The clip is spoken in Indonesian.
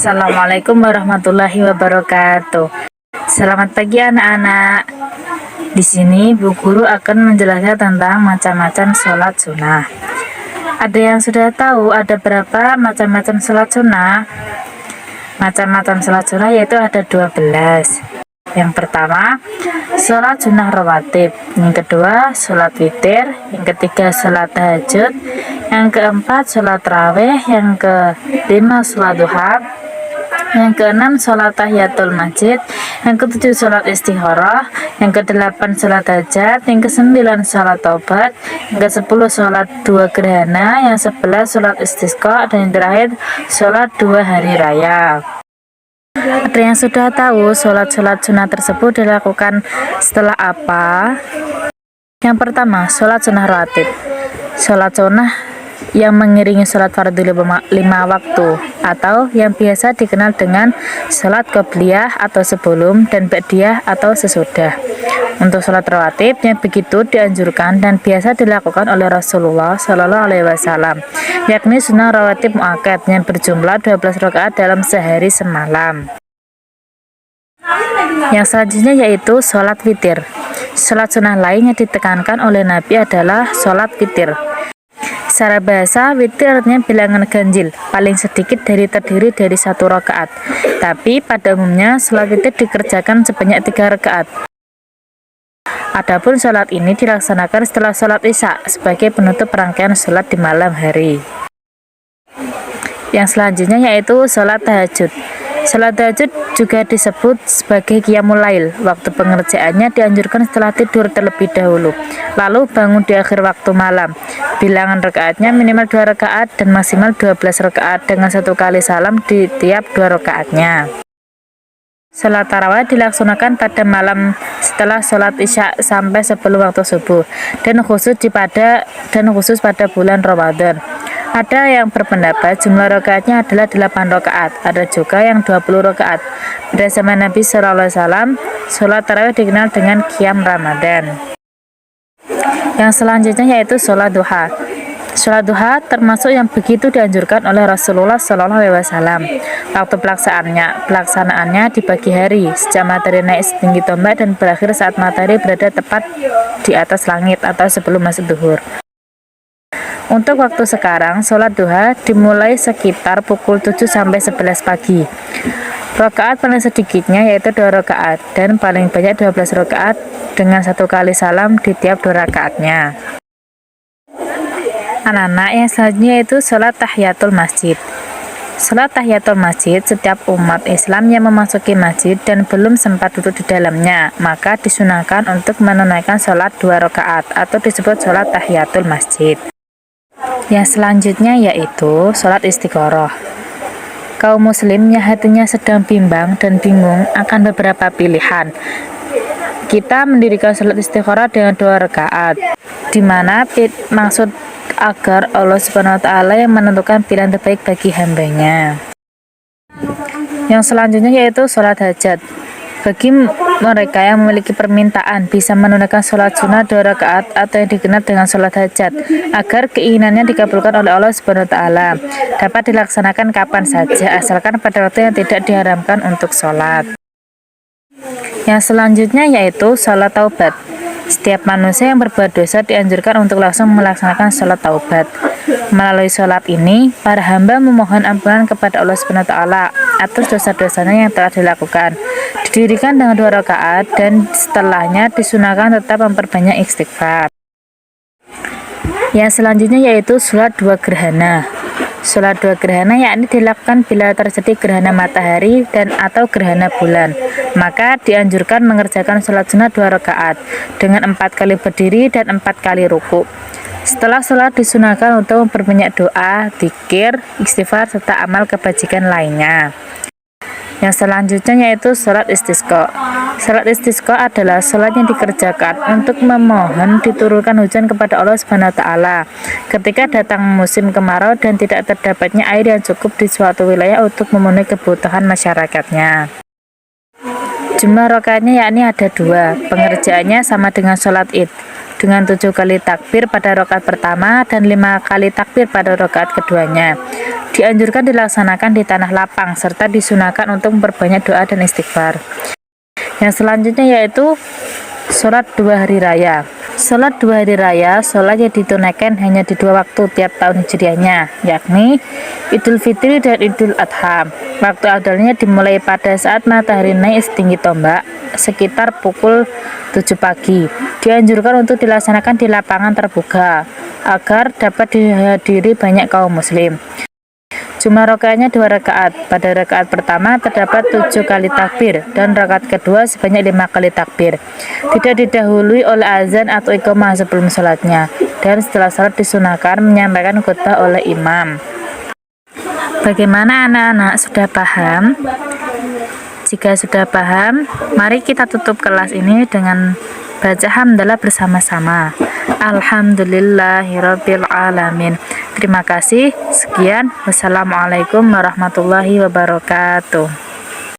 Assalamualaikum warahmatullahi wabarakatuh. Selamat pagi anak-anak. Di sini Bu Guru akan menjelaskan tentang macam-macam sholat sunnah. Ada yang sudah tahu ada berapa macam-macam sholat sunnah? Macam-macam sholat sunnah yaitu ada 12. Yang pertama, sholat sunnah rawatib. Yang kedua, sholat witir. Yang ketiga, sholat tahajud. Yang keempat, sholat tarawih. Yang kelima, sholat duha. Yang keenam, sholat tahiyatul masjid. Yang ketujuh, sholat istikharah. Yang kedelapan, sholat hajat. Yang kesembilan, sholat taubat. Yang kesepuluh, sholat dua gerhana. Yang 11, sholat istisqa. Dan yang terakhir, sholat dua hari raya. Ada yang sudah tahu sholat-sholat sunnah tersebut dilakukan setelah apa? Yang pertama, sholat sunnah rawatib. Sholat sunnah yang mengiringi sholat fardu 5 waktu atau yang biasa dikenal dengan sholat qobliyah atau sebelum dan ba'diyah atau sesudah. Untuk sholat rawatib yang begitu dianjurkan dan biasa dilakukan oleh Rasulullah Shallallahu Alaihi Wasallam, yakni sunnah rawatib muakkad yang berjumlah 12 rakaat dalam sehari semalam. Yang selanjutnya yaitu sholat witir. Sholat sunnah lain yang ditekankan oleh Nabi adalah sholat witir. Secara bahasa, witir artinya bilangan ganjil, paling sedikit terdiri dari 1 rakaat. Tapi pada umumnya sholat witir dikerjakan sebanyak 3 rakaat. Adapun sholat ini dilaksanakan setelah sholat isya sebagai penutup rangkaian sholat di malam hari. Yang selanjutnya yaitu sholat tahajud. Sholat tahajud juga disebut sebagai qiyamul lail. Waktu pengerjaannya dianjurkan setelah tidur terlebih dahulu, lalu bangun di akhir waktu malam. Bilangan rakaatnya minimal 2 rakaat dan maksimal 12 rakaat dengan 1 kali salam di tiap 2 rakaatnya. Sholat tarawih dilaksanakan pada malam setelah sholat isya sampai sebelum waktu subuh dan khusus pada bulan Ramadan. Ada yang berpendapat jumlah rakaatnya adalah 8 rakaat, ada juga yang 20 rakaat. Pada zaman Nabi SAW, sholat tarawih dikenal dengan qiyam Ramadan. Yang selanjutnya yaitu sholat duha. Sholat duha termasuk yang begitu dianjurkan oleh Rasulullah SAW. Waktu pelaksanaannya di pagi hari, sejak matahari naik setinggi tombak dan berakhir saat matahari berada tepat di atas langit atau sebelum masuk zuhur. Untuk waktu sekarang, sholat duha dimulai sekitar pukul 7 sampai 11 pagi. Rakaat paling sedikitnya yaitu 2 rakaat dan paling banyak 12 rakaat dengan 1 kali salam di tiap 2 rakaatnya. Anak-anak, yang selanjutnya yaitu sholat tahiyatul masjid. Sholat tahiyatul masjid, setiap umat Islam yang memasuki masjid dan belum sempat duduk di dalamnya, maka disunahkan untuk menunaikan sholat 2 rakaat atau disebut sholat tahiyatul masjid. Yang selanjutnya yaitu sholat istikharah. Kaum muslim yang hatinya sedang bimbang dan bingung akan beberapa pilihan. Kita mendirikan sholat istikharah dengan 2 rakaat, di mana maksud agar Allah Subhanahu wa Ta'ala yang menentukan pilihan terbaik bagi hambanya. Yang selanjutnya yaitu sholat hajat. Bagi mereka yang memiliki permintaan bisa menunaikan sholat sunnah 2 rakaat atau yang dikenal dengan sholat hajat agar keinginannya dikabulkan oleh Allah Subhanahu wa Ta'ala. Dapat dilaksanakan kapan saja asalkan pada waktu yang tidak diharamkan untuk sholat. Yang selanjutnya yaitu sholat taubat. Setiap manusia yang berbuat dosa dianjurkan untuk langsung melaksanakan sholat taubat. Melalui sholat ini, para hamba memohon ampunan kepada Allah Subhanahu wa Ta'ala atas dosa-dosanya yang telah dilakukan. Didirikan dengan 2 rakaat dan setelahnya disunahkan tetap memperbanyak istighfar. Yang selanjutnya yaitu sholat 2 gerhana. Sholat 2 gerhana yakni dilakukan bila terjadi gerhana matahari dan atau gerhana bulan. Maka dianjurkan mengerjakan sholat sunnah 2 rakaat dengan 4 kali berdiri dan 4 kali ruku. Setelah sholat disunahkan untuk memperbanyak doa, zikir, istighfar serta amal kebajikan lainnya. Yang selanjutnya yaitu sholat istisqa. Sholat istisqa adalah sholat yang dikerjakan untuk memohon diturunkan hujan kepada Allah Subhanahu wa Ta'ala ketika datang musim kemarau dan tidak terdapatnya air yang cukup di suatu wilayah untuk memenuhi kebutuhan masyarakatnya. Jumlah rakaatnya yakni ada 2. Pengerjaannya sama dengan sholat id, dengan 7 kali takbir pada rakaat pertama dan 5 kali takbir pada rakaat keduanya. Dianjurkan dilaksanakan di tanah lapang serta disunahkan untuk memperbanyak doa dan istighfar. Yang selanjutnya yaitu sholat 2 hari raya. Sholat 2 hari raya, sholat yang ditunaikan hanya di 2 waktu tiap tahun hijriahnya, yakni Idul Fitri dan Idul Adha. Waktu adanya dimulai pada saat matahari naik setinggi tombak, sekitar pukul 7 pagi. Dianjurkan untuk dilaksanakan di lapangan terbuka, agar dapat dihadiri banyak kaum muslim. Jumlah rakaatnya 2 rakaat. Pada rakaat pertama terdapat 7 kali takbir dan rakaat kedua sebanyak 5 kali takbir. Tidak didahului oleh azan atau iqamah sebelum sholatnya. Dan setelah sholat disunahkan menyampaikan khutbah oleh imam. Bagaimana anak-anak, sudah paham? Jika sudah paham, mari kita tutup kelas ini dengan baca hamdalah bersama-sama. Alhamdulillahirabbil alamin. Terima kasih. Sekian. Wassalamualaikum warahmatullahi wabarakatuh.